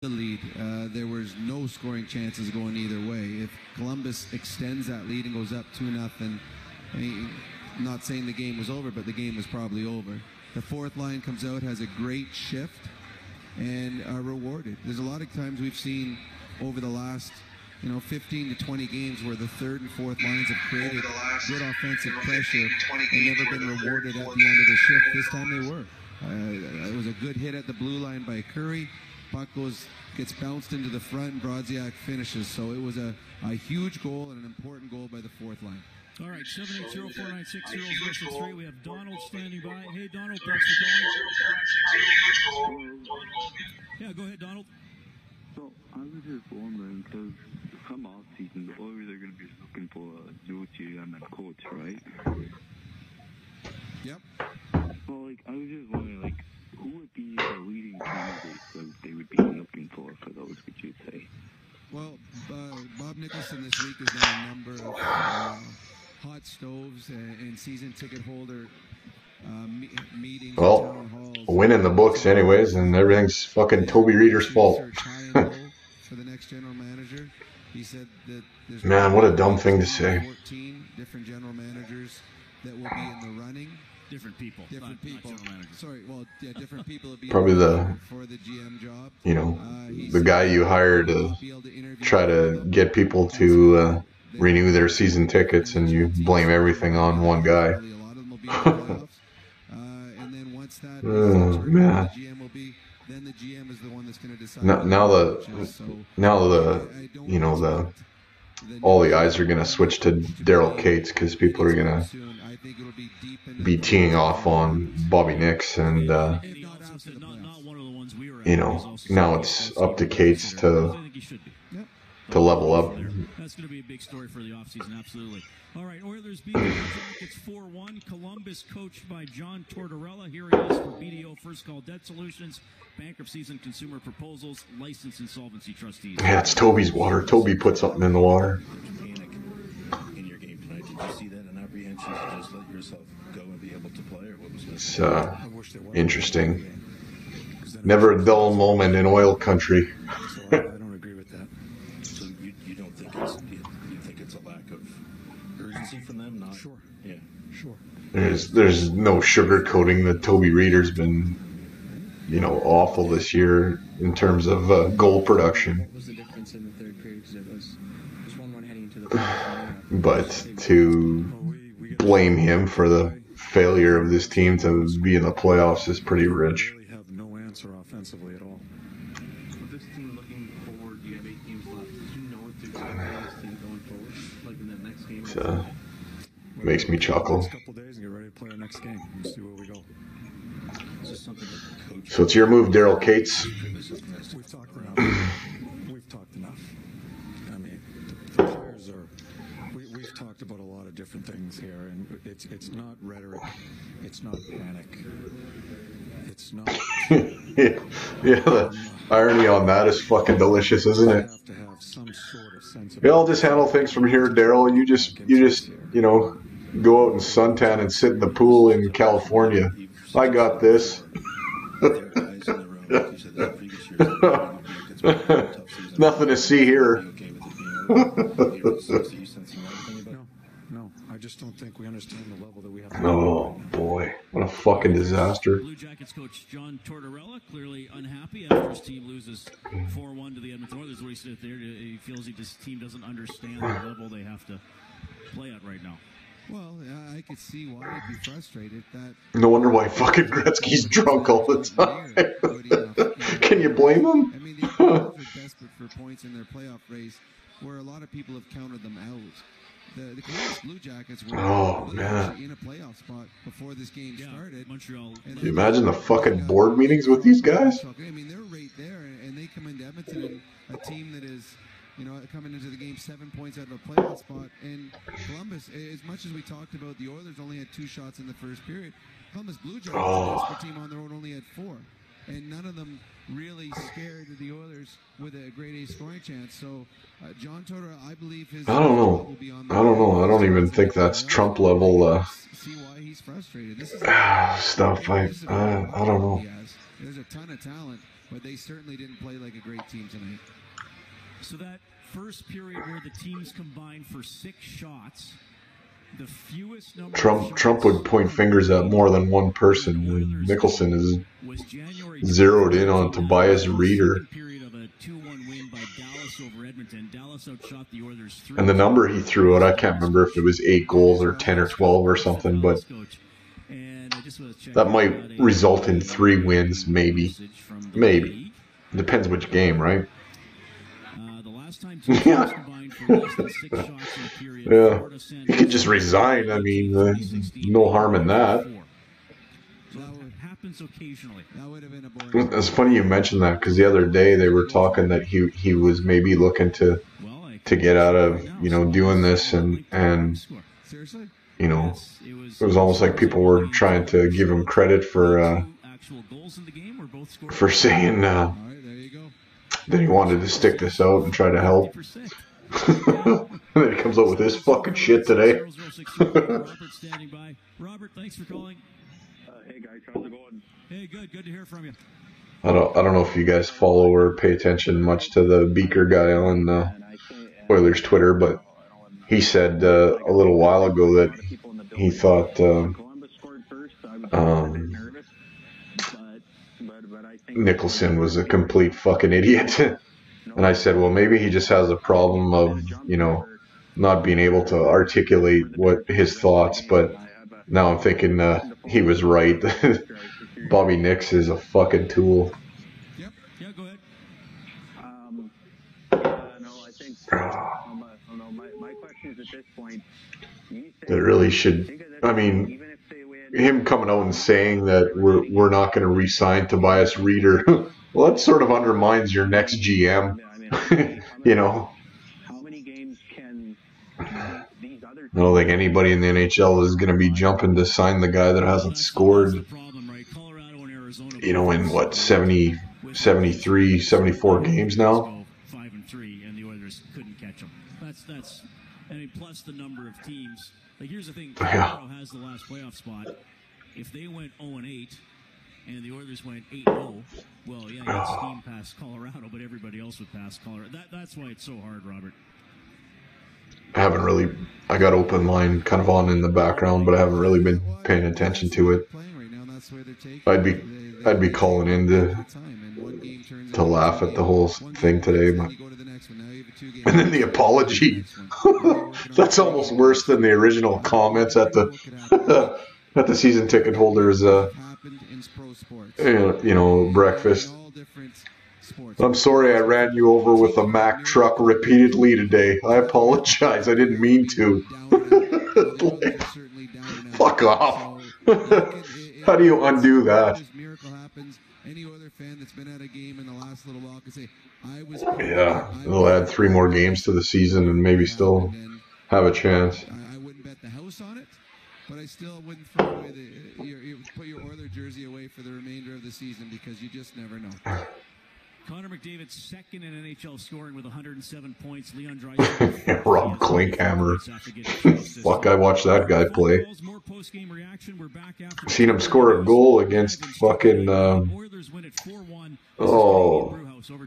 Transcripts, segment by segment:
the lead. There was no scoring chances going either way. If Columbus extends that lead and goes up 2-0, I'm not saying the game was over, but the game was probably over. The fourth line comes out, has a great shift, and are rewarded. There's a lot of times we've seen over the last 15 to 20 games where the third and fourth lines have created good offensive pressure and never been rewarded at the end of the shift. This time they were. It was a good hit at the blue line by Curry. Puck gets bounced into the front, and Brodziak finishes. So it was a huge goal and an important goal by the fourth line. All right, 780-496-0063. We have Donald standing by. Hey, Donald, thanks for calling. Yeah, go ahead, Donald. So I was just wondering, because come off season, the Oilers are going to be looking for a new GM and coach, right? Yep. Well, I was just wondering, who would be the leading candidates that they would be looking for those, would you say? Well, Bob Nicholson this week has done a number of hot stoves and season ticket holder meetings. Well, town halls. win in the books anyways, and everything's fucking Toby Reeder's fault. For the next general manager, he said that there's Man, what a dumb thing to say. 14 different general managers that will be in the running. Different people. Different people. Sorry, well, yeah, different people will be Probably for the GM job. The guy you hire to try to get people to renew their season tickets, and you blame everything on one guy. And then once that Oh, man. the GM will be, then the GM is the one that's going to decide. All the eyes are going to switch to Daryl Cates because people are going to be teeing off on Bobby Nix, and now it's up to Cates to level up. That's going to be a big story for the offseason, absolutely. All right, Oilers beat the Jackets 4-1. Columbus coached by John Tortorella. Here he is for BDO First Call Debt Solutions, Bankruptcies and Consumer Proposals, Licensed Insolvency Trustees. Yeah, it's Toby's water. Toby put something in the water. Panic in your game tonight. Did you see that, an apprehension to just let yourself go and be able to play, or what was It's interesting. Never a dull moment in oil country. I don't agree with that. So you don't think you think it's a lack of urgency from them? Not sure. Yeah, sure. There's no sugarcoating that Toby Reeder's been, awful this year in terms of goal production. What was the difference in the third period? Because it was 1-1 heading into the fourth. But to blame him for the failure of this team to be in the playoffs is pretty rich. Really have no answer offensively at all. With this team looking forward, you have 8 games left. Do you know what to expect from this team going forward? Like in the next game? Makes me chuckle. Next couple days and get ready to play our next game and see where we go. Is this something that the coach... So it's your move, Daryl Cates. We've talked enough. We've talked enough. I mean, the players are... We've talked about a lot of different things here, and it's not rhetoric. It's not panic. It's not... Yeah, the irony on that is fucking delicious, isn't it? Have to have some sort of sense of... Yeah, I'll just handle things from here, Daryl. You just go out and suntan and sit in the pool in California. I got this. Nothing to see here. No, I just don't think we understand the level that we have. Oh boy, what a fucking disaster. Blue Jackets coach John Tortorella clearly unhappy after his team loses 4-1 to the Edmonton Oilers. Where he said there, he feels his team doesn't understand the level they have to play at right now. Well, I could see why he'd be frustrated. No wonder why fucking Gretzky's drunk all the time. Can you blame him? I mean, the Oilers are desperate for points in their playoff race, where a lot of people have counted them out. The Columbus Blue Jackets were in a playoff spot before this game started. Montreal. Can you imagine the fucking board meetings with these guys? I mean, they're right there, and they come into Edmonton, a team that is, coming into the game 7 points out of a playoff spot. And Columbus, as much as we talked about, the Oilers only had 2 shots in the first period. Columbus Blue Jackets, a desperate team on their own, only had 4. And none of them really scared the Oilers with a grade A scoring chance. So John Tortorella, I believe his... I don't know. I don't even think that's Trump level see why he's frustrated. This is stuff. I don't know. There's a ton of talent. but they certainly didn't play like a great team tonight. So that first period where the teams combined for 6 shots, the fewest number Trump would point fingers at more than one person. And Nicholson is zeroed in on Tobias Reeder. And the number he threw out, I can't remember if it was 8 goals or 10 or 12 or something, but that might result in 3 wins, maybe. Maybe. Depends which game, right? Yeah. Yeah. He could just resign. I mean, no harm in that. It's funny you mentioned that, because the other day they were talking that he was maybe looking to get out of, doing this, and it was almost like people were trying to give him credit for saying that he wanted to stick this out and try to help. And then he comes up with this fucking shit today. Robert, thanks for calling. Hey guys, how's it going? Hey, good to hear from you. I don't know if you guys follow or pay attention much to the Beaker guy on Oilers Twitter, but he said a little while ago that he thought Nicholson was a complete fucking idiot. And I said, well, maybe he just has a problem of, not being able to articulate what his thoughts, but now I'm thinking he was right. Bobby Nix is a fucking tool. Yep. Yeah, go ahead. No, I think my question is at this point. That really should. I mean, him coming out and saying that we're not going to re-sign Tobias Reeder. Well, that sort of undermines your next GM. How many games can these other? I don't think anybody in the NHL is going to be jumping to sign the guy that hasn't scored. In what 70, 73, 74 games now. 5-3, and the Oilers couldn't catch them. That's. I mean, plus the number of teams. Like, here's the thing: Colorado has the last playoff spot. If they went 0-8, and the Oilers went 8-0, well, yeah, you'd steam past Colorado, but everybody else would pass Colorado. That's why it's so hard, Robert. I got open line kind of on in the background, but I haven't really been paying attention to it. I'd be calling in to laugh at the whole thing today, but and then the apology. That's almost worse than the original comments at the at the season ticket holders breakfast. I'm sorry I ran you over with a Mack truck repeatedly today. I apologize. I didn't mean to. Fuck off. How do you undo that? Yeah, they'll add 3 more games to the season and maybe still have a chance. I wouldn't bet the house on it, but I still wouldn't throw away put your Oiler jersey away for the remainder of the season, because you just never know. Connor McDavid second in NHL scoring with 107 points. Leon Draisaitl. Rob Klinkhammer. Fuck, I watched that guy play. Seen him score a goal against fucking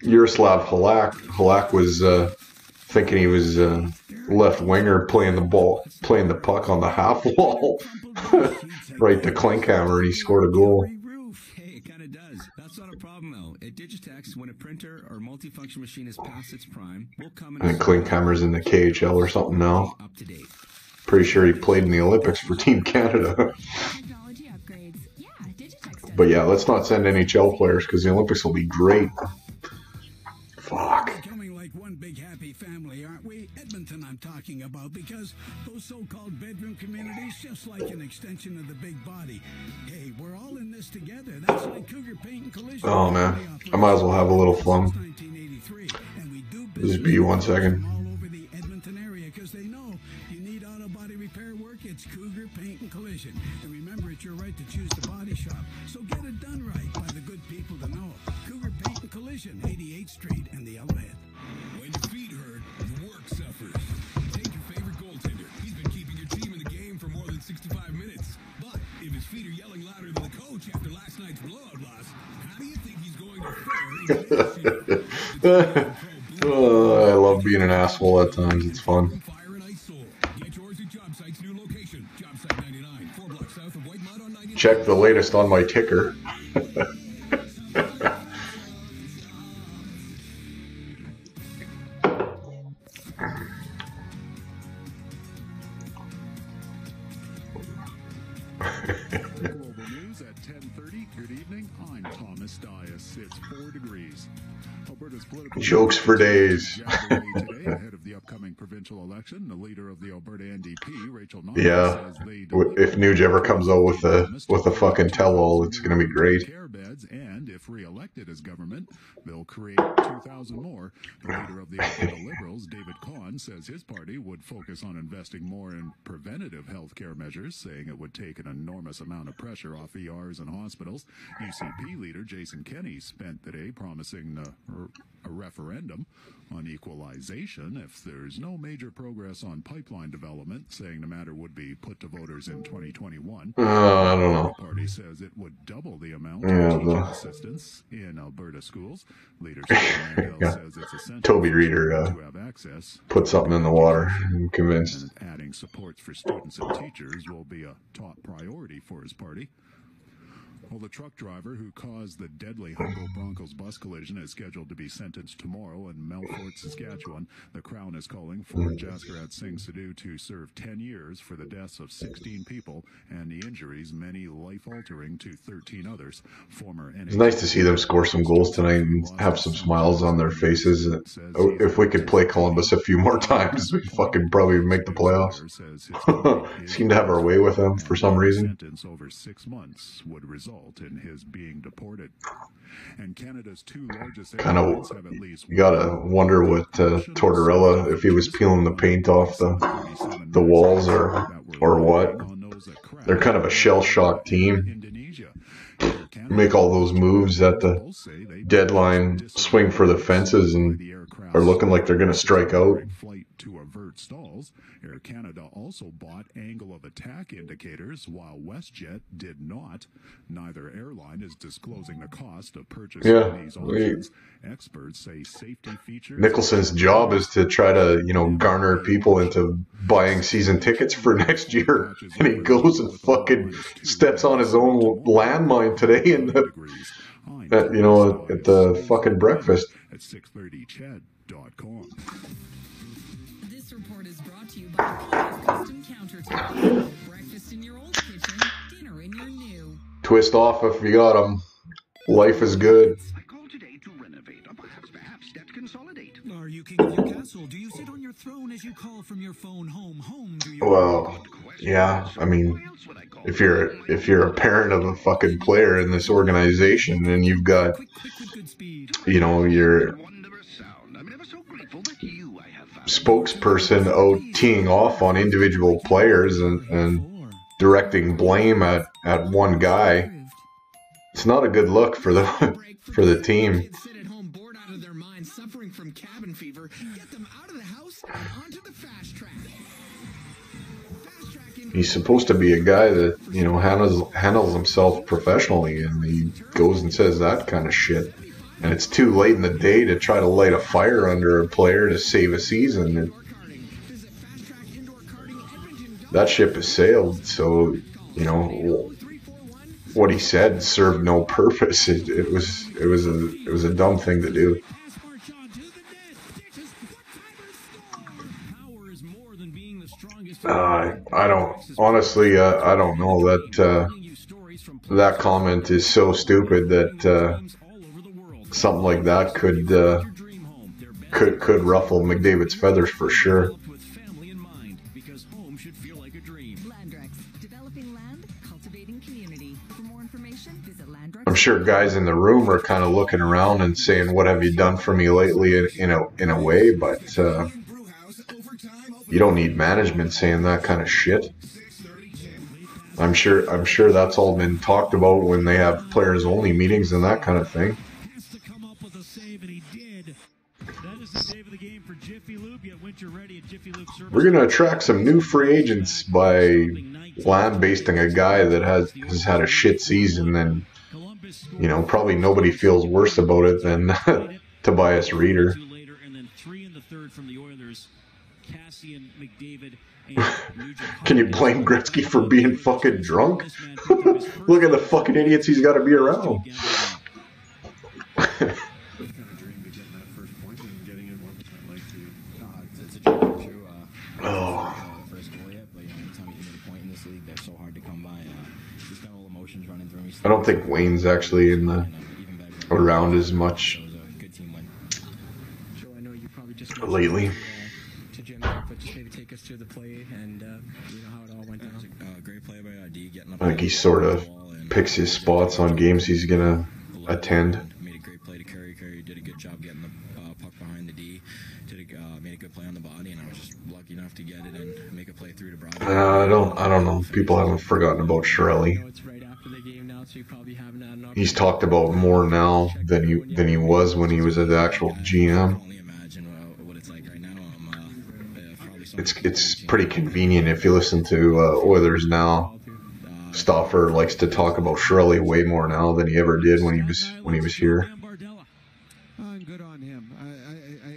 Yaroslav Halak. Halak was thinking he was left winger playing the puck on the half wall. Right to Klinkhammer, and he scored a goal. Hey, it kind of does. That's not a problem, though. At Digitex, when a printer or multifunction machine is past its prime, we'll come in. And Klinkhammer's in the KHL or something now. Up to date. Pretty sure he played in the Olympics for Team Canada. But yeah, let's not send NHL players, because the Olympics will be great. Fuck. Becoming like one big happy family, aren't we? Edmonton I'm talking about, because those so-called bedroom communities, just like an extension of the big body. Hey, we're all in this together. That's like Cougar Paint and Collision. Oh man, I might as well have a little fun. Just be 1 second. All over the Edmonton area, because they know you need auto body repair work. It's Cougar Paint and Collision. And remember, it's your right to choose the body shop. So get it done right by the good people to know. Cougar Paint and Collision, 88th Street and the Yellowhead. When your feet hurt, your work suffers. Take your favorite goaltender. He's been keeping your team in the game for more than 65 minutes. But if his feet are yelling louder than the coach after last night's blowout loss, how do you think he's going to fare Oh, I love being an asshole at times. It's fun. Check the latest on my ticker. Global News at 10:30. Good evening. I'm Thomas Dias. It's 4 degrees. Alberta's political Jokes for days. today ahead of the upcoming provincial election. The leader of the Alberta NDP, Rachel Notley, Yeah. says they If Nuge ever comes out with a fucking tell-all, it's gonna be great. care beds, and if re-elected as government, they'll create 2,000 more. The leader of the Alberta Liberals, David Cohn, says his party would focus on investing more in preventative health care measures, saying it would take an enormous amount of pressure off ERs and hospitals. UCP leader Jason Kenney spent the day promising a referendum on equalization if there's no major progress on pipeline development, saying the matter would be put to voters in 2021. I don't know. The party says it would double the amount Yeah, of teaching assistance in Alberta schools. Leader Stephen Yeah. says it's essential Toby for Reader children to have access. put something in the water. I'm convinced. And adding supports for students and teachers will be a top priority for his party. Well, the truck driver who caused the deadly Humboldt Broncos bus collision is scheduled to be sentenced tomorrow in Melfort, Saskatchewan. The Crown is calling for Jaskirat Singh Sidhu to serve 10 years for the deaths of 16 people and the injuries, many life-altering, to 13 others. Former It's nice to see them score some goals tonight and have some smiles on their faces. If we could play Columbus a few more times, we fucking probably make the playoffs. Seem to have our way with them for some reason. Sentence over 6 months would result in his being deported. And Canada's two largest Kind of, airlines have at least you gotta wonder what Tortorella, if he was peeling the paint off the walls or what. They're kind of a shell-shocked team. Make all those moves at the deadline, swing for the fences, and are looking like they're going to strike out. To avert stalls, Air Canada also bought angle of attack indicators, while WestJet did not. Neither airline is disclosing the cost of purchasing these options. Experts say safety features. Nicholson's job is to try to, garner people into buying season tickets for next year, and he goes and fucking steps on his own landmine today at the fucking breakfast. At 630chad.com. This report is brought to you by Paul's Custom Countertop. Breakfast in your old kitchen, dinner in your new. Twist off if you got them. Life is good. I called today to renovate, or perhaps debt consolidate. Are you king of your castle? Do you sit on your throne as you call from your phone home? Do you? Well, yeah. I mean, if you're a parent of a fucking player in this organization, and you've got, your spokesperson out teeing off on individual players and directing blame at one guy, it's not a good look for the team. Suffering from cabin fever, get them out of the house and onto the fast track. He's supposed to be a guy that handles himself professionally, and he goes and says that kind of shit. And it's too late in the day to try to light a fire under a player to save a season. That ship has sailed. So what he said served no purpose. It was a dumb thing to do. I don't know that comment is so stupid that something like that could ruffle McDavid's feathers for sure. I'm sure guys in the room are kind of looking around and saying, "What have you done for me lately?" in a way, but you don't need management saying that kind of shit. I'm sure that's all been talked about when they have players only meetings and that kind of thing. We're gonna attract some new free agents by lambasting a guy that has had a shit season and you know, probably nobody feels worse about it than Tobias Reeder. And then 3 in the third from the Oilers. Cassian, McDavid, Can you blame Gretzky for being fucking drunk? Look at the fucking idiots he's got to be around. Oh. I don't think Wayne's actually in the around as much lately. I think he sort of picks his spots on games he's gonna attend. Made a great play to Curry. Curry did a good job getting the puck behind the D. Made a good play on the body, and I was just lucky enough to get it and make a play through to Broad. I don't know. People haven't forgotten about Shirley. He's talked about more now than he was when he was an actual GM. It's pretty convenient if you listen to Oilers Now. Stauffer likes to talk about Shirley way more now than he ever did when he was here. Good on him.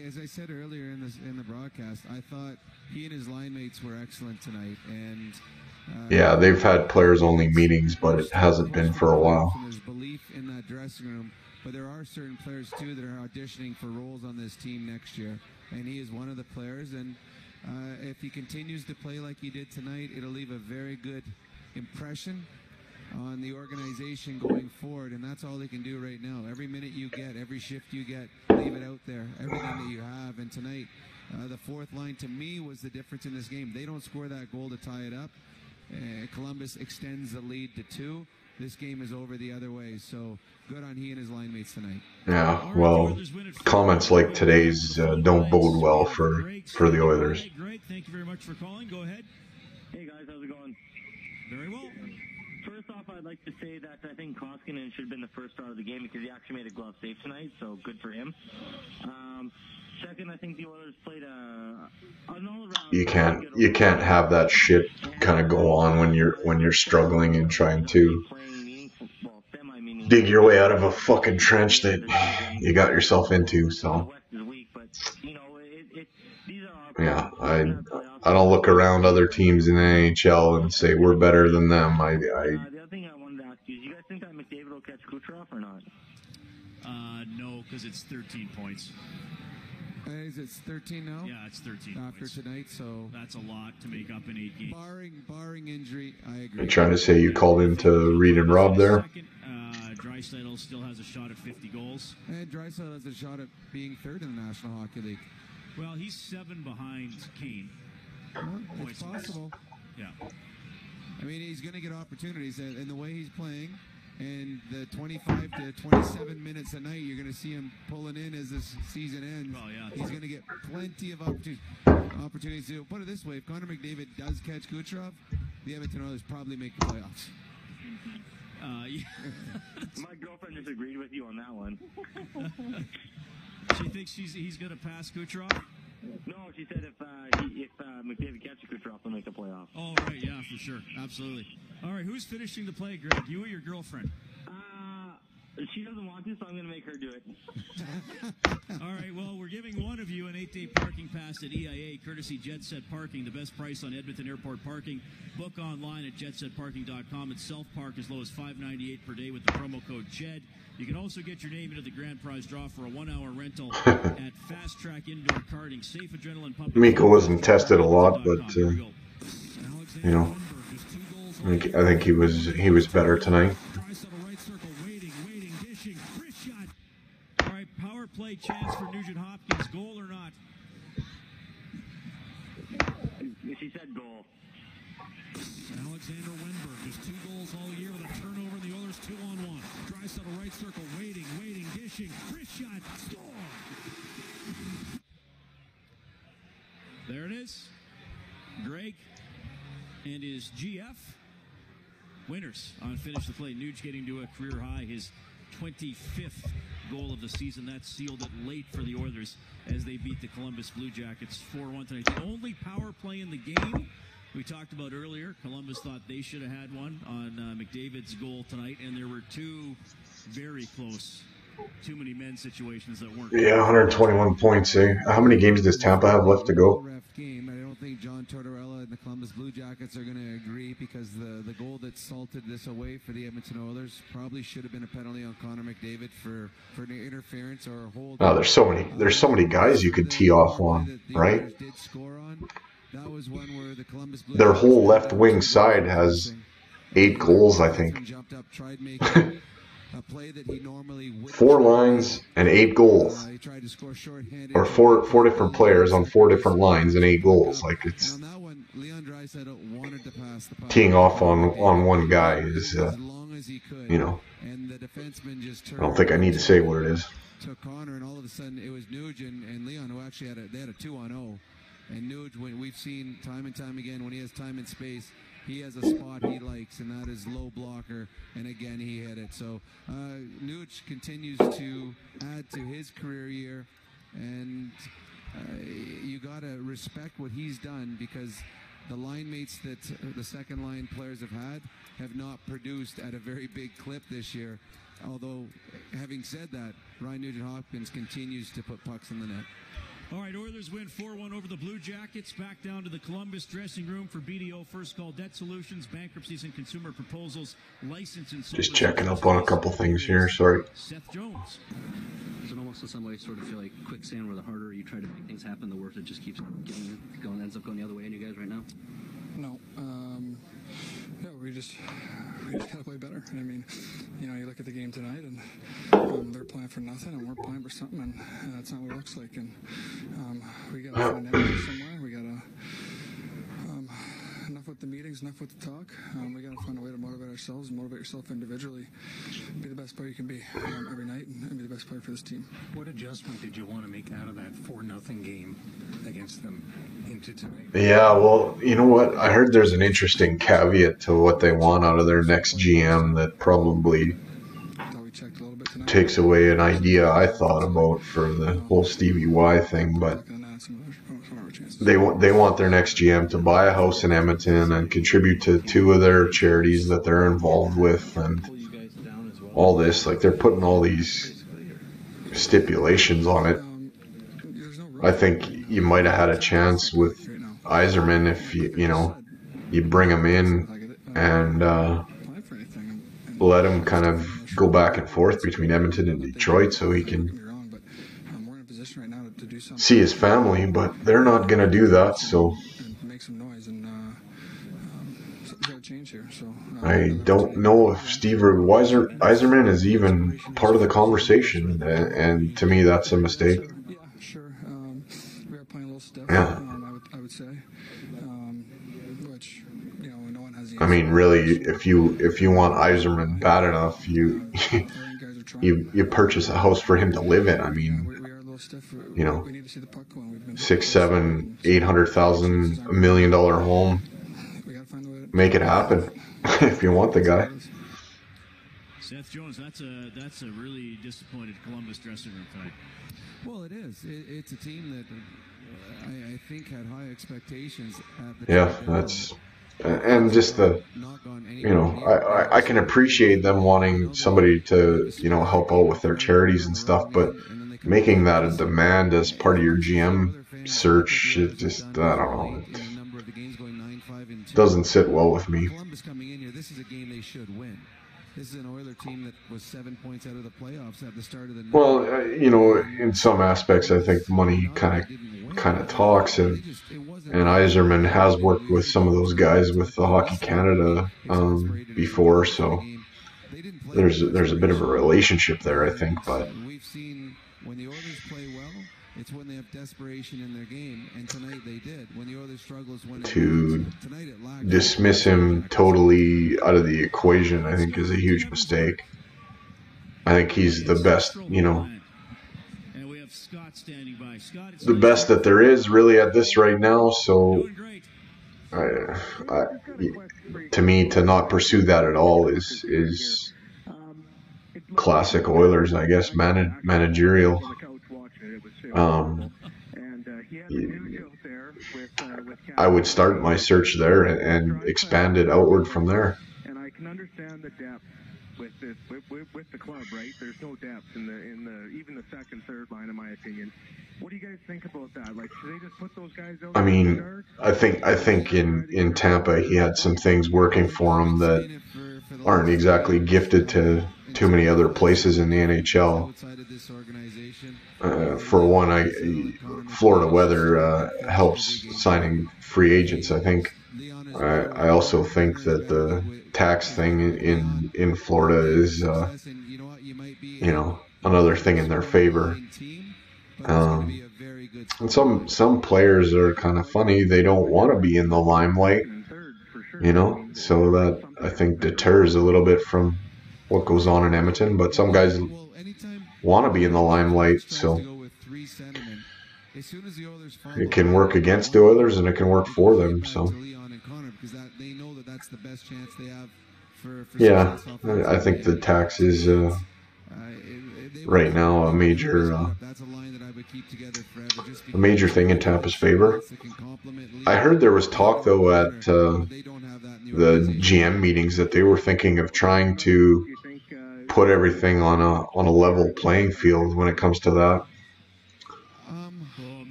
As I said earlier in the broadcast, I thought he and his line mates were excellent tonight, and yeah, they've had players-only meetings, but it hasn't been for a while. There's belief in that dressing room, but there are certain players too that are auditioning for roles on this team next year, and he is one of the players. And if he continues to play like he did tonight, it'll leave a very good impression on the organization going forward, and that's all they can do right now. Every minute you get, every shift you get, leave it out there, everything that you have. And tonight, the fourth line to me was the difference in this game. They don't score that goal to tie it up. Columbus extends the lead to 2. This game is over the other way, so good on he and his line mates tonight. Yeah, well, comments like today's don't bode well for the Oilers. Greg, thank you very much for calling. Go ahead. Hey guys, how's it going? Very well. First off, I'd like to say that I think Koskinen should have been the first star of the game because he actually made a glove save tonight, so good for him. Second, I think the Oilers played an all-around. You can't have that shit kind of go on when you're struggling and trying to dig your way out of a fucking trench that you got yourself into. So yeah, I don't look around other teams in the NHL and say we're better than them. The other thing I wanted to ask you, do you guys think that McDavid will catch Kucherov or not? No, because it's 13 points. Is it 13 now? Yeah, it's 13 after points. Tonight, so that's a lot to make up in 8 games. Barring injury, I agree. You're trying to say you called in to Reed and Rob there? Draisaitl still has a shot at 50 goals. And Draisaitl has a shot at being third in the National Hockey League. Well, he's 7 behind Kane. Well, it's possible. Yeah. I mean, he's going to get opportunities, and the way he's playing, and the 25 to 27 minutes a night, you're going to see him pulling in as this season ends. Well, yeah, he's going to get plenty of opportunities to put it this way. If Connor McDavid does catch Kucherov, the Edmonton Oilers probably make the playoffs. Yeah. My girlfriend disagreed with you on that one. She thinks he's going to pass Kucherov? No, she said if McDavid catches Kucherov, they'll make the playoffs. Oh, right, yeah, for sure. Absolutely. All right, who's finishing the play, Greg? You or your girlfriend? She doesn't want to, so I'm going to make her do it. All right, well, we're giving one of you an 8-day parking pass at EIA, courtesy Jet Set Parking, the best price on Edmonton Airport parking. Book online at jetsetparking.com. It's self-park as low as $5.98 per day with the promo code JED. You can also get your name into the grand prize draw for a 1-hour rental at Fast Track Indoor Karting. Safe adrenaline pumping. Miko wasn't tested a lot, but you know, I think he was better tonight. All right, power play chance for Nugent Hopkins. Goal or not? She said goal. Alexander Wenberg has 2 goals all year with a turnover in the Oilers 2-on-1. Draisaitl right circle, waiting, dishing. Wrist shot, score! There it is. Greg and his GF winners on Finish the Play. Nuge getting to a career high, his 25th goal of the season. That sealed it late for the Oilers as they beat the Columbus Blue Jackets 4-1 tonight. The only power play in the game we talked about earlier, Columbus thought they should have had one on McDavid's goal tonight, and there were two very close, too many men situations that weren't. Yeah, 121 points. How many games does Tampa have left to go? Game. I don't think John Tortorella and the Columbus Blue Jackets are going to agree, because the goal that salted this away for the Edmonton Oilers probably should have been a penalty on Connor McDavid for an interference or a hold. Oh, there's so many guys you could tee off on, right? That was one where the Columbus Blue Their whole left wing side has 8 goals, I think. A play that he normally would 4 lines and 8 goals, or four different players on 4 different lines and 8 goals. Like, it's teeing off on one guy is, you know, I don't think I need to say what it is. Took Connor, and all of a sudden it was Nuge and Leon who actually had a 2-on-0. And Nuge, when we've seen time and time again, when he has time and space, he has a spot he likes, and that is low blocker, and again he hit it. So Nuge continues to add to his career year, and you got to respect what he's done, because the line mates that the second line players have not produced at a very big clip this year. Although, having said that, Ryan Nugent-Hopkins continues to put pucks in the net. All right, Oilers win 4-1 over the Blue Jackets. Back down to the Columbus dressing room for BDO First Call Debt Solutions, bankruptcies and consumer proposals, license and just checking up on a couple things here. Sorry. Seth Jones. Does it almost in some ways sort of feel like quicksand, where the harder you try to make things happen, the worse it just keeps ends up going the other way on you guys right now? No. Yeah, we just gotta play better. I mean, you know, you look at the game tonight, and they're playing for nothing, and we're playing for something, and that's not what it looks like. And we gotta find energy somewhere. We gotta enough with the meetings, enough with the talk. We gotta find a way to motivate ourselves and motivate yourself individually. Be the best player you can be every night, and be the best player for this team. What adjustment did you want to make out of that 4-0 game against them into tonight? Yeah, well, you know what? I heard there's an interesting caveat to what they want out of their next GM that probably takes away an idea I thought about for the whole Stevie Y thing, but they want their next GM to buy a house in Edmonton and contribute to 2 of their charities that they're involved with, and all this. Like, they're putting all these stipulations on it. I think you might have had a chance with Yzerman if you bring him in and let him kind of go back and forth between Edmonton and Detroit so he can see his family, but they're not going to do that. So I don't know if Yzerman is even part of the conversation, and to me that's a mistake. Yeah. I would say, which, you know, no one has. I mean, really, if you want Yzerman bad enough, you purchase a house for him to live in. I mean, you know, $600,000, $700,000, $800,000, $1 million home. Make it happen if you want the guy. Seth Jones, that's a really disappointed Columbus dressing room tonight. Well, it is. It's a team that I think had high expectations. That's and just the, you know, I can appreciate them wanting somebody to, you know, help out with their charities and stuff, but making that a demand as part of your GM search, it just, I don't know, it doesn't sit well with me. Columbus coming in here, this is a game they should win. This is an Oilers team that was 7 points out of the playoffs at the start of the night. Well, you know, in some aspects, I think money kind of talks, and Yzerman has worked with some of those guys with the Hockey Canada before, so there's a bit of a relationship there, I think. But we've seen when the Oilers play well, it's when they have desperation in their game, and tonight they did. When the Oilers struggle is when to dismiss him totally out of the equation, I think, is a huge mistake. I think he's the best, you know, the best that there is really at this right now. So, to me, to not pursue that at all is classic Oilers, I guess, managerial. I would start my search there and expand it outward from there. And I can understand the depth with this with the club, right? There's no depth in the even the second, third line, in my opinion. What do you guys think about that? Like, should they just put those guys out? I mean, I think in Tampa he had some things working for him that aren't exactly gifted to too many other places in the NHL. For one, Florida weather helps signing free agents. I think. I also think that the tax thing in Florida is, another thing in their favor. And some players are kind of funny. They don't want to be in the limelight, so that I think deters a little bit from what goes on in Edmonton. But some guys want to be in the limelight, so it can work against the Oilers and it can work for them. So yeah, I think the tax is right now a major thing in Tampa's favor. I heard there was talk though at the GM meetings that they were thinking of trying to put everything on a level playing field when it comes to that.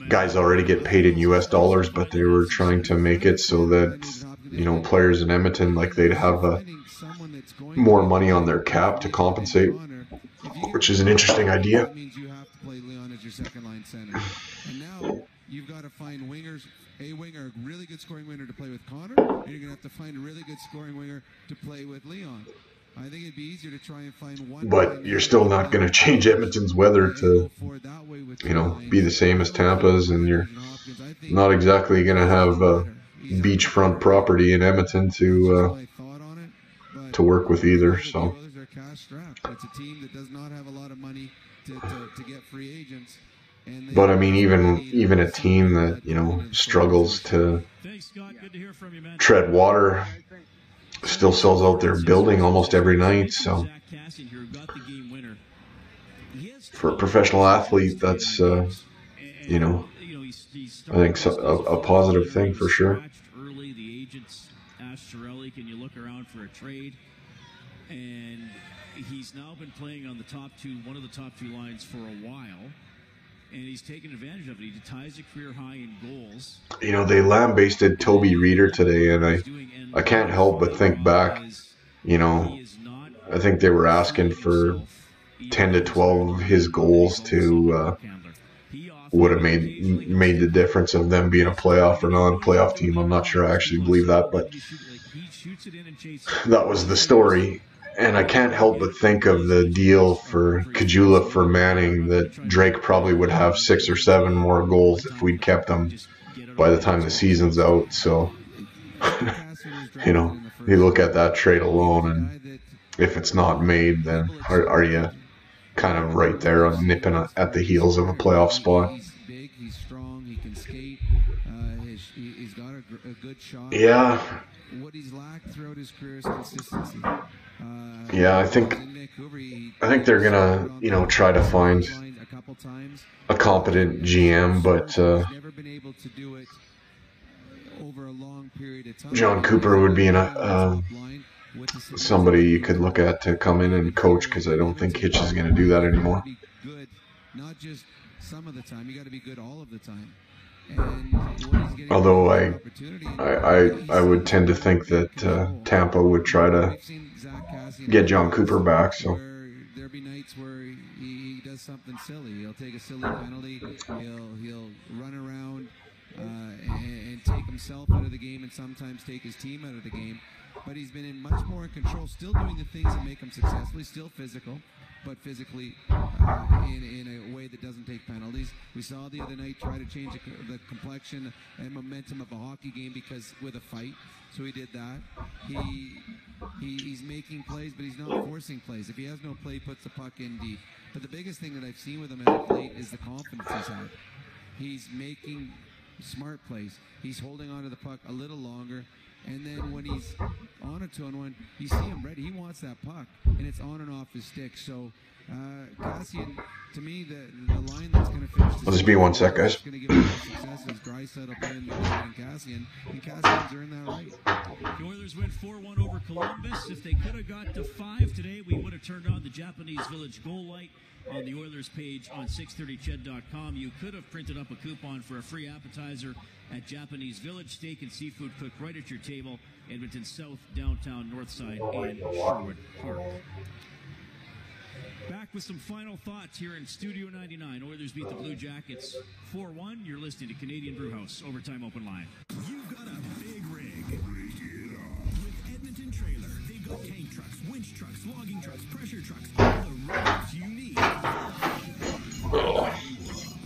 Guys already get paid in US dollars, but they were trying to make it so that players in Edmonton, like, they'd have more money on their cap to compensate, which is an interesting idea. You've got to find wingers, a really good scoring winger to play with Connor, and you're going to have to find a really good scoring winger to play with Leon. I think it'd be easier to try and find one. But you're still not going to change Edmonton's weather to, be the same as Tampa's, and you're not exactly going to have a beachfront property in Edmonton to work with either. So. It's a team that does not have a lot of money to get free agents. But I mean, even a team that struggles to tread water still sells out their building almost every night. So for a professional athlete, that's I think a positive thing for sure. Early, the agents asked Chiarelli, "Can you look around for a trade?" And he's now been playing on one of the top two lines for a while. And he's taken advantage of it. He ties a career high in goals. They lambasted Toby Reeder today, and I can't help but think back. I think they were asking for 10 to 12 of his goals to would have made the difference of them being a playoff or non-playoff team. I'm not sure I actually believe that, but that was the story. And I can't help but think of the deal for Kajula for Manning, that Drake probably would have 6 or 7 more goals if we'd kept him by the time the season's out. So, you look at that trade alone, and if it's not made, then are you kind of right there on nipping at the heels of a playoff spot? He's big, he's strong, he can skate, he's got a good shot. Yeah. What he's lacked throughout his career is consistency. Yeah, I think they're gonna, try to find a competent GM, but John Cooper would be somebody you could look at to come in and coach, because I don't think Hitch is gonna do that anymore. Not just some of the time, you got to be good all of the time. Although I would tend to think that Tampa would try to get John Cooper back. So there'll be nights where he does something silly. He'll take a silly penalty. He'll run around and take himself out of the game, and sometimes take his team out of the game. But he's been much more in control, still doing the things that make him successful. He's still physical, but physically in a way that doesn't take penalties. We saw the other night try to change the complexion and momentum of a hockey game with a fight. So he did that. He's making plays, but he's not forcing plays. If he has no play, he puts the puck in deep. But the biggest thing that I've seen with him as of late is the confidence he's had. He's making smart plays. He's holding onto the puck a little longer. And then when he's on a 2-on-1, you see him ready. He wants that puck, and it's on and off his stick. So, Cassian, to me, the line that's going to finish. I'll just be 1 sec, guys. Draisaitl will put in McDavid and Cassian Cassian's earned that right. The Oilers win 4-1 over Columbus. If they could have got to 5 today, we would have turned on the Japanese Village goal light on the Oilers page on 630ched.com. You could have printed up a coupon for a free appetizer at Japanese Village. Steak and seafood cooked right at your table. Edmonton South, downtown, Northside, and Sherwood Park. Back with some final thoughts here in Studio 99. Oilers beat the Blue Jackets 4-1. You're listening to Canadian Brewhouse Overtime Open Line. You've got a big rig. With Edmonton Trailer, they've got tank trucks, winch trucks, logging trucks, pressure trucks, all the rigs you need.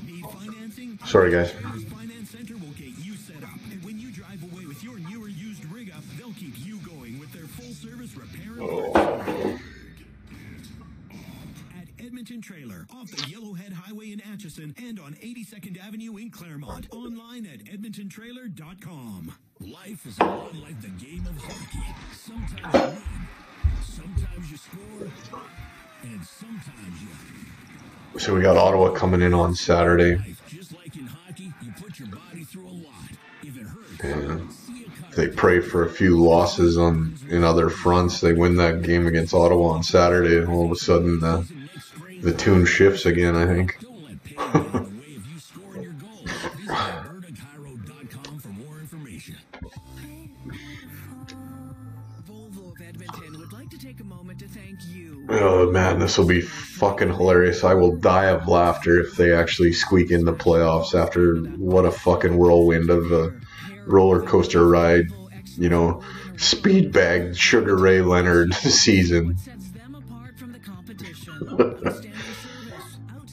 Need financing? Sorry, guys. Finance Center will get you set up. And when you drive away with your newer used rig up, they'll keep you going with their full-service repair and parts. Edmonton Trailer, off the Yellowhead Highway in Atchison and on 82nd Avenue in Claremont. Online at edmontontrailer.com. Life is a lot like the game of hockey. Sometimes you win, sometimes you score, and sometimes you... So we got Ottawa coming in on Saturday. Just like in hockey, you put your body through a lot. If it hurts, And they pray for a few losses in other fronts. They win that game against Ottawa on Saturday, and all of a sudden the tune shifts again, I think. Oh man, this will be fucking hilarious. I will die of laughter if they actually squeak in the playoffs after what a fucking whirlwind of a roller coaster ride, you know, speed bag Sugar Ray Leonard season.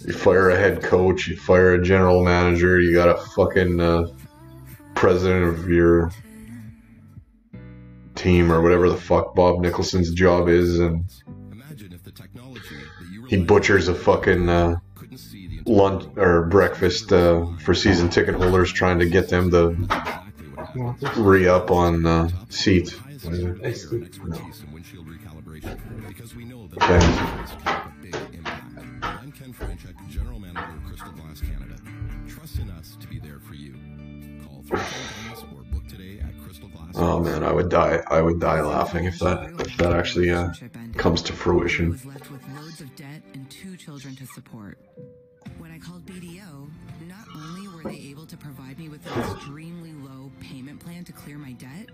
You fire a head coach, you fire a general manager, you got a fucking president of your team or whatever the fuck Bob Nicholson's job is, and he butchers a fucking lunch or breakfast for season ticket holders, trying to get them to re-up on seats. General Manager of Crystal Glass Canada. Trust in us to be there for you. Call 310 or book today at Crystal Glass. Oh man, I would die laughing if that actually comes to fruition. I was left with loads of debt and 2 children to support. When I called BDO, not only were they able to provide me with an extremely low payment plan to clear my debt,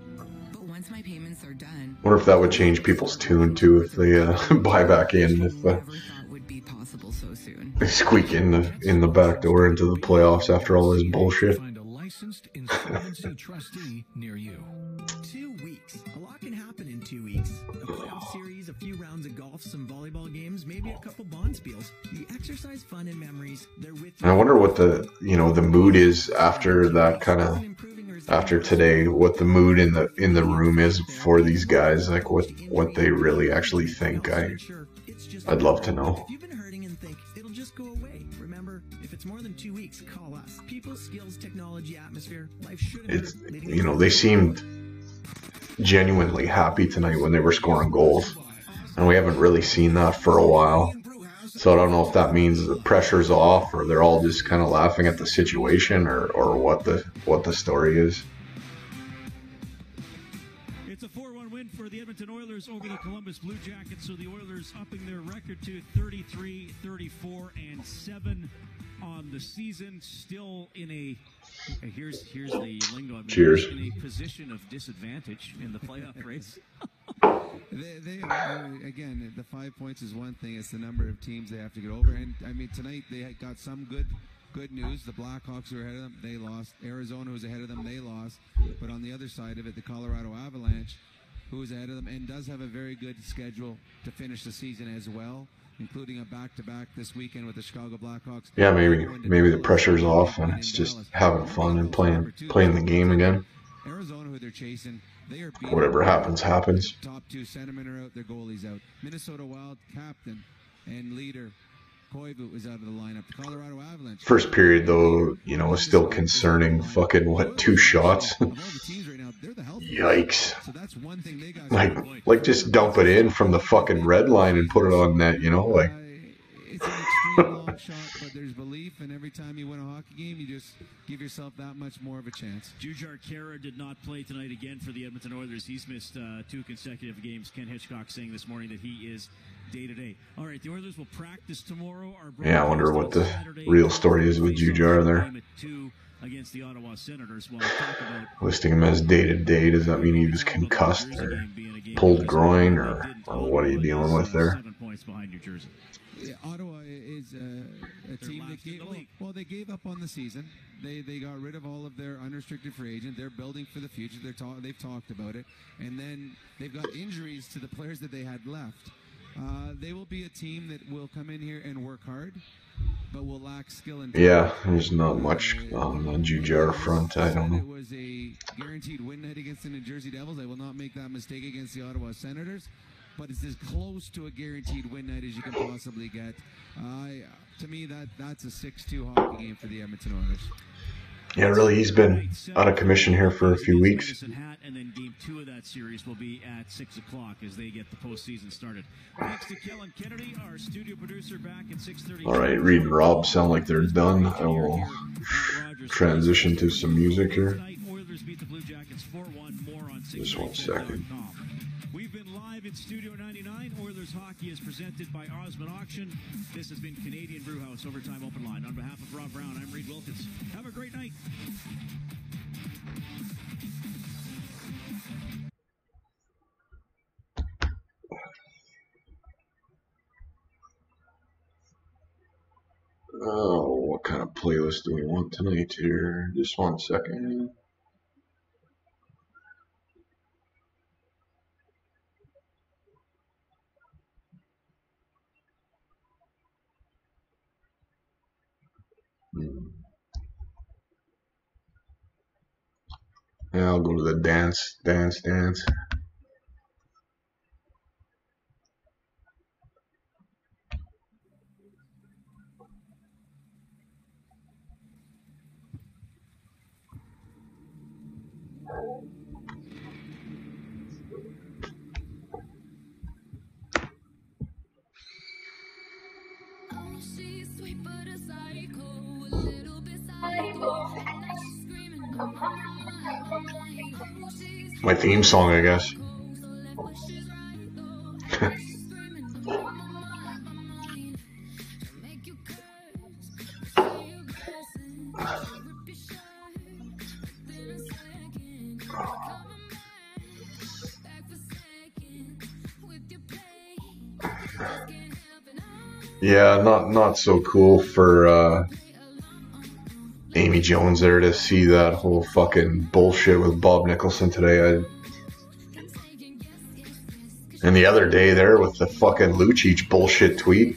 but once my payments are done, I wonder if that would change people's tune too if they buy back in, if they squeak in the back door into the playoffs after all this bullshit. Find a licensed insolvency trustee near you. 2 weeks. A lot can happen in 2 weeks. A playoff series, a few rounds of golf, some volleyball games, maybe a couple bond spiels. The exercise fun and memories, they're with you. And I wonder what the mood is after that kind of, after today, what the mood in the room is for these guys, like what they really actually think. I'd love to know. If you've been hurting and think it'll just go away, remember, if it's more than 2 weeks, call us. People, skills, technology, atmosphere, life shouldn't hurt. They seemed genuinely happy tonight when they were scoring goals, and we haven't really seen that for a while. So I don't know if that means the pressure's off, or they're all just kind of laughing at the situation, or what the story is. It's a 4-1 win for the Edmonton Oilers over the Columbus Blue Jackets, so the Oilers upping their record to 33, 34, and 7 on the season. Still in a here's the lingo. Cheers. In a position of disadvantage in the playoff race. They again, the 5 points is one thing. It's the number of teams they have to get over. And I mean, tonight they got some good news. The Blackhawks were ahead of them. They lost. Arizona was ahead of them. They lost. But on the other side of it, the Colorado Avalanche, who is ahead of them and does have a very good schedule to finish the season as well, including a back-to-back this weekend with the Chicago Blackhawks. Yeah, maybe the pressure's off and it's just having fun and playing the game again. Arizona, who they're chasing, they are whatever happens. Top 2 centermen are out, their goalies out. Minnesota Wild captain and leader Koivu is out of the lineup. The Colorado Avalanche. First period though, was still concerning. Fucking 2 shots. Yikes. Like just dump it in from the fucking red line and put it on net, like extreme long shot, but there's belief, and every time you win a hockey game, you just give yourself that much more of a chance. Jujar Kara did not play tonight again for the Edmonton Oilers. He's missed 2 consecutive games. Ken Hitchcock saying this morning that he is day-to-day. All right, the Oilers will practice tomorrow. Yeah, I wonder what the real story is with Jujar there. Against the Ottawa Senators. We'll talk about Listing him as day-to-day, does that mean he was concussed or pulled groin, or what are you dealing with there? 7 points behind New Jersey. Yeah, Ottawa is a team that they gave up on the season. They got rid of all of their unrestricted free agent. They're building for the future. They've talked about it, and then they've got injuries to the players that they had left. They will be a team that will come in here and work hard, but will lack skill and yeah, there's not much on the Jujar front. I don't know. It was a guaranteed win night against the New Jersey Devils. I will not make that mistake against the Ottawa Senators, but it's as close to a guaranteed win night as you can possibly get. To me, that's a 6-2 hockey game for the Edmonton Oilers. Yeah, really, he's been out of commission here for a few weeks. And then game 2 of that series will be at 6 o'clock as they get the postseason started. Thanks to Kellen Kennedy, our studio producer, back at 6:30. All right, Reed and Rob sound like they're done. I will transition to some music here. Just 1 second. We've been live in Studio 99. Oilers Hockey is presented by Osmond Auction. This has been Canadian Brewhouse Overtime Open Line. On behalf of Rob Brown, I'm Reed Wilkins. Have a great night. Oh, what kind of playlist do we want tonight here? Just 1 second. Yeah, I'll go to the dance. My theme song, I guess. Yeah, not so cool for Amy Jones there to see that whole fucking bullshit with Bob Nicholson today. And the other day there with the fucking Lucic bullshit tweet.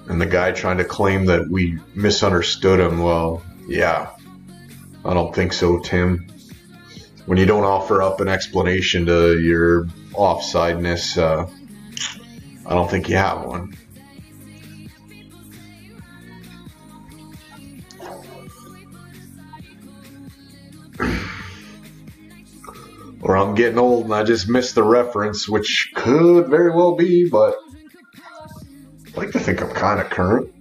And the guy trying to claim that we misunderstood him. Well, yeah, I don't think so, Tim. When you don't offer up an explanation to your offsideness, I don't think you have one. Or I'm getting old and I just missed the reference, which could very well be, but I'd like to think I'm kind of current.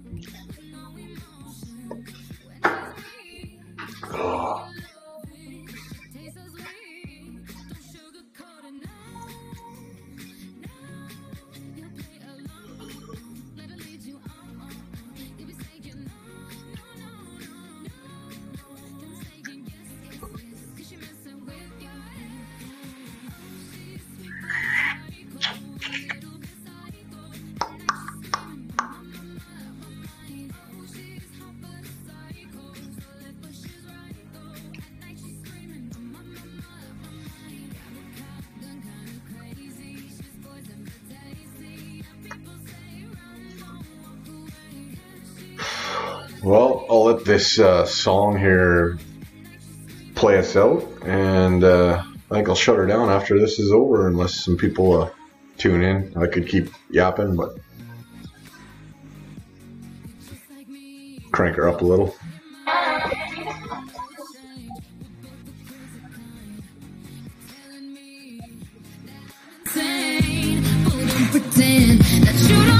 Well, I'll let this song here play us out, and I think I'll shut her down after this is over, unless some people tune in. I could keep yapping, but crank her up a little. Pretend that you don't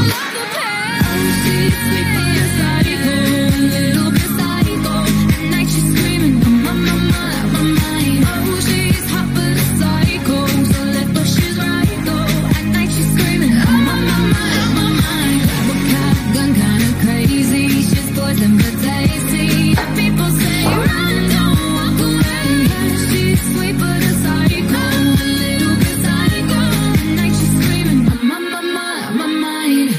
crazy. People say run, don't walk away. She's sweet but a psycho, a little bit psycho. At night she's screaming, I'm my mind.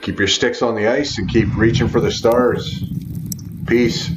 Keep your sticks on the ice and keep reaching for the stars. Peace.